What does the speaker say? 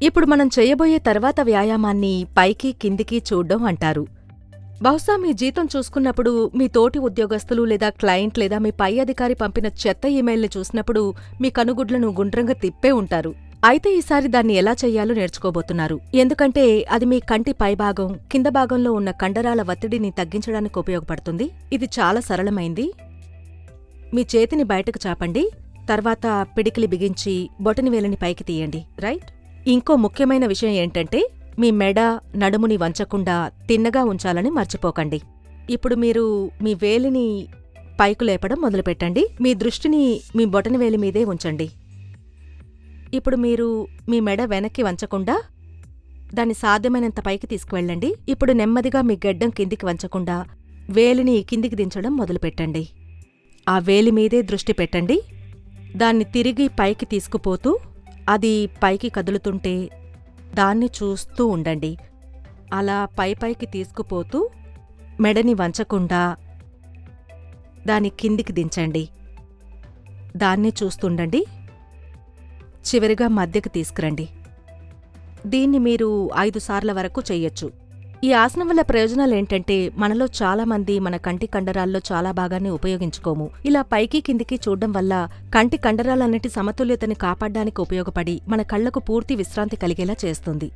ఇప్పుడు మనం చేయబోయే తర్వాత వ్యాయామాన్ని పైకి కిందికి చూడ్డం అంటారు. బహుశా మీ జీతం చూసుకున్నప్పుడు మీ తోటి ఉద్యోగస్తులు లేదా క్లయింట్ లేదా మీ పై అధికారి పంపిన చెత్త ఇమెయిల్ని చూసినప్పుడు మీ కనుగుడ్లను గుండ్రంగా తిప్పే ఉంటారు. అయితే ఈసారి దాన్ని ఎలా చెయ్యాలో నేర్చుకోబోతున్నారు. ఎందుకంటే అది మీ కంటి పైభాగం, కింద భాగంలో ఉన్న కండరాల ఒత్తిడిని తగ్గించడానికి ఉపయోగపడుతుంది. ఇది చాలా సరళమైంది. మీ చేతిని బయటకు చాపండి, తర్వాత పిడికిలి బిగించి బొటనవేలిని పైకి తీయండి. రైట్? ఇంకో ముఖ్యమైన విషయం ఏంటంటే మీ మెడ, నడుముని వంచకుండా తిన్నగా ఉంచాలని మర్చిపోకండి. ఇప్పుడు మీరు మీ వేలిని పైకి లేపడం మొదలుపెట్టండి. మీ దృష్టిని మీ బొటనవేలి మీదే ఉంచండి. ఇప్పుడు మీరు మీ మెడ వెనక్కి వంచకుండా దాన్ని సాధ్యమైనంత పైకి తీసుకువెళ్ళండి. ఇప్పుడు నెమ్మదిగా మీ గెడ్డం కిందికి వంచకుండా వేలిని కిందికి దించడం మొదలుపెట్టండి. ఆ వేలి మీదే దృష్టి పెట్టండి. దాన్ని తిరిగి పైకి తీసుకుపోతూ అది పైకి కదులుతుంటే దాన్ని చూస్తూ ఉండండి. అలా పైపైకి తీసుకుపోతూ మెడని వంచకుండా దాన్ని కిందికి దించండి. దాన్ని చూస్తుండండి. చివరిగా మధ్యకి తీసుకురండి. దీన్ని మీరు 5 సార్ల వరకు చెయ్యొచ్చు. ఈ ఆసనం వల్ల ప్రయోజనాలేంటంటే మనలో చాలామంది మన కంటి కండరాల్లో చాలా భాగాన్ని ఉపయోగించుకోము. ఇలా పైకి కిందికి చూడ్డం వల్ల కంటి కండరాలన్నిటి సమతుల్యతని కాపాడ్డానికి ఉపయోగపడి మన కళ్లకు పూర్తి విశ్రాంతి కలిగేలా చేస్తుంది.